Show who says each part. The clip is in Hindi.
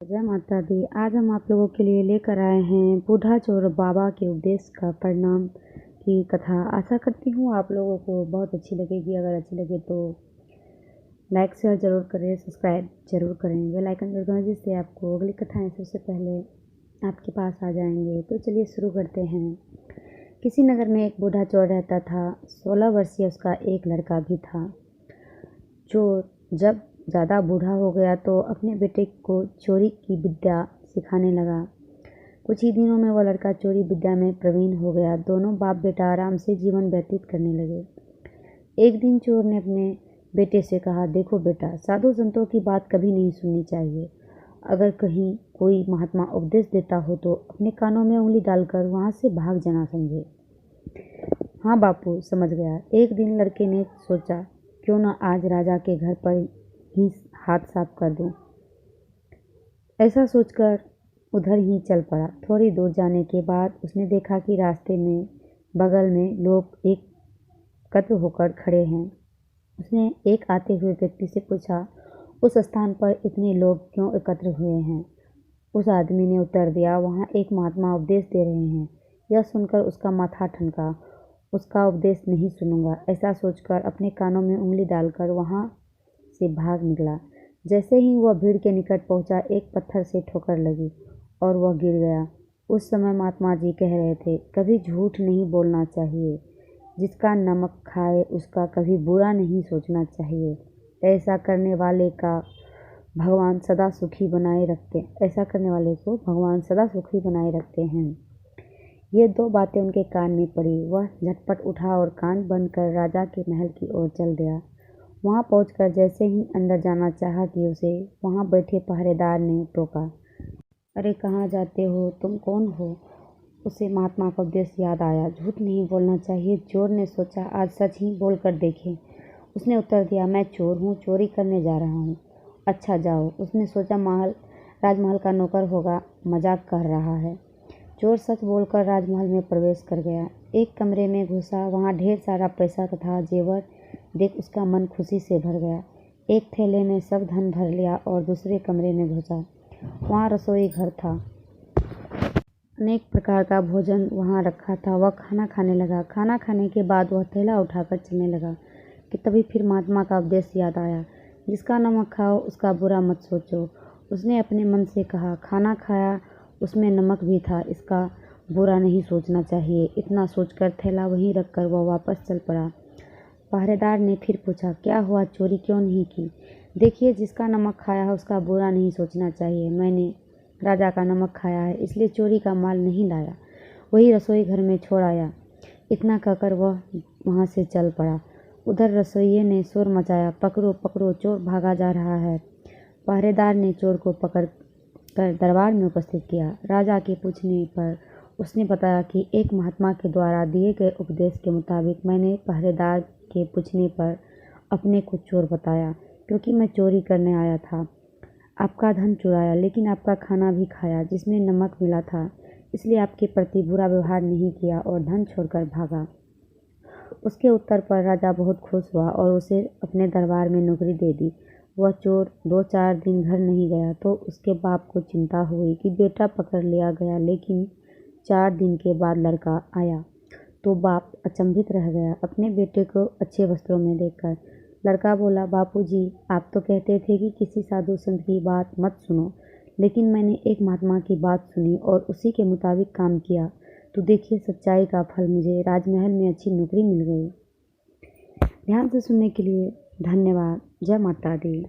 Speaker 1: जय माता दी। आज हम आप लोगों के लिए लेकर आए हैं बूढ़ा चोर बाबा के उपदेश का परिणाम की कथा। आशा करती हूँ आप लोगों को बहुत अच्छी लगेगी। अगर अच्छी लगे तो लाइक शेयर ज़रूर करें, सब्सक्राइब ज़रूर करें, बेल आइकन जरूर दबाएं जिससे आपको अगली कथाएं सबसे पहले आपके पास आ जाएंगे। तो चलिए शुरू करते हैं। किसी नगर में एक बूढ़ा चोर रहता था। 16 वर्षीय उसका एक लड़का भी था। चोर जब ज़्यादा बूढ़ा हो गया तो अपने बेटे को चोरी की विद्या सिखाने लगा। कुछ ही दिनों में वह लड़का चोरी विद्या में प्रवीण हो गया। दोनों बाप बेटा आराम से जीवन व्यतीत करने लगे। एक दिन चोर ने अपने बेटे से कहा, देखो बेटा, साधु संतों की बात कभी नहीं सुननी चाहिए। अगर कहीं कोई महात्मा उपदेश देता हो तो अपने कानों में उंगली डालकर वहाँ से भाग जाना समझे। हाँ बापू, समझ गया। एक दिन लड़के ने सोचा, क्यों न आज राजा के घर पर ही हाथ साफ कर दूं। ऐसा सोचकर उधर ही चल पड़ा। थोड़ी दूर जाने के बाद उसने देखा कि रास्ते में बगल में लोग एकत्र होकर खड़े हैं। उसने एक आते हुए व्यक्ति से पूछा, उस स्थान पर इतने लोग क्यों एकत्र हुए हैं? उस आदमी ने उत्तर दिया, वहाँ एक महात्मा उपदेश दे रहे हैं। यह सुनकर उसका माथा ठनका। उसका उपदेश नहीं सुनूंगा, ऐसा सोचकर अपने कानों में उंगली डालकर वहाँ से भाग निकला। जैसे ही वह भीड़ के निकट पहुंचा, एक पत्थर से ठोकर लगी और वह गिर गया। उस समय महात्मा जी कह रहे थे, कभी झूठ नहीं बोलना चाहिए। जिसका नमक खाए उसका कभी बुरा नहीं सोचना चाहिए। ऐसा करने वाले का भगवान सदा सुखी बनाए रखते ऐसा करने वाले को भगवान सदा सुखी बनाए रखते हैं। ये दो बातें उनके कान में पड़ी। वह झटपट उठा और कान बंद कर राजा के महल की ओर चल दिया। वहां पहुंचकर जैसे ही अंदर जाना चाहा कि उसे वहां बैठे पहरेदार ने टोका, अरे कहाँ जाते हो, तुम कौन हो? उसे महात्मा का उपदेश याद आया। झूठ नहीं बोलना चाहिए। चोर ने सोचा, आज सच ही बोल कर देखे। उसने उत्तर दिया, मैं चोर हूँ, चोरी करने जा रहा हूँ। अच्छा जाओ। उसने सोचा, राजमहल का नौकर होगा, मजाक कर रहा है। चोर सच बोलकर राजमहल में प्रवेश कर गया। एक कमरे में घुसा। वहाँ ढेर सारा पैसा तथा जेवर देख उसका मन खुशी से भर गया। एक थैले में सब धन भर लिया और दूसरे कमरे में घुसा। वहाँ रसोई घर था। अनेक प्रकार का भोजन वहाँ रखा था। वह खाना खाने लगा। खाना खाने के बाद वह थैला उठाकर चलने लगा कि तभी फिर महात्मा का उपदेश याद आया, जिसका नमक खाओ उसका बुरा मत सोचो। उसने अपने मन से कहा, खाना खाया उसमें नमक भी था, इसका बुरा नहीं सोचना चाहिए। इतना सोचकर थैला वहीं रखकर वह वापस चल पड़ा। पहरेदार ने फिर पूछा, क्या हुआ, चोरी क्यों नहीं की? देखिए, जिसका नमक खाया है उसका बुरा नहीं सोचना चाहिए। मैंने राजा का नमक खाया है, इसलिए चोरी का माल नहीं लाया, वही रसोई घर में छोड़ आया। इतना कहकर वह वहाँ से चल पड़ा। उधर रसोइये ने शोर मचाया, पकड़ो पकड़ो, चोर भागा जा रहा है। पहरेदार ने चोर को पकड़ कर दरबार में उपस्थित किया। राजा के पूछने पर उसने बताया कि एक महात्मा के द्वारा दिए गए उपदेश के मुताबिक मैंने पहरेदार के पूछने पर अपने को चोर बताया, क्योंकि मैं चोरी करने आया था। आपका धन चुराया, लेकिन आपका खाना भी खाया जिसमें नमक मिला था, इसलिए आपके प्रति बुरा व्यवहार नहीं किया और धन छोड़कर भागा। उसके उत्तर पर राजा बहुत खुश हुआ और उसे अपने दरबार में नौकरी दे दी। वह चोर 2-4 दिन घर नहीं गया तो उसके बाप को चिंता हुई कि बेटा पकड़ लिया गया, लेकिन 4 दिन के बाद लड़का आया तो बाप अचंभित रह गया अपने बेटे को अच्छे वस्त्रों में देखकर। लड़का बोला, बापूजी, आप तो कहते थे कि किसी साधु संत की बात मत सुनो, लेकिन मैंने एक महात्मा की बात सुनी और उसी के मुताबिक काम किया, तो देखिए सच्चाई का फल, मुझे राजमहल में अच्छी नौकरी मिल गई। ध्यान से सुनने के लिए धन्यवाद। जय माता दी।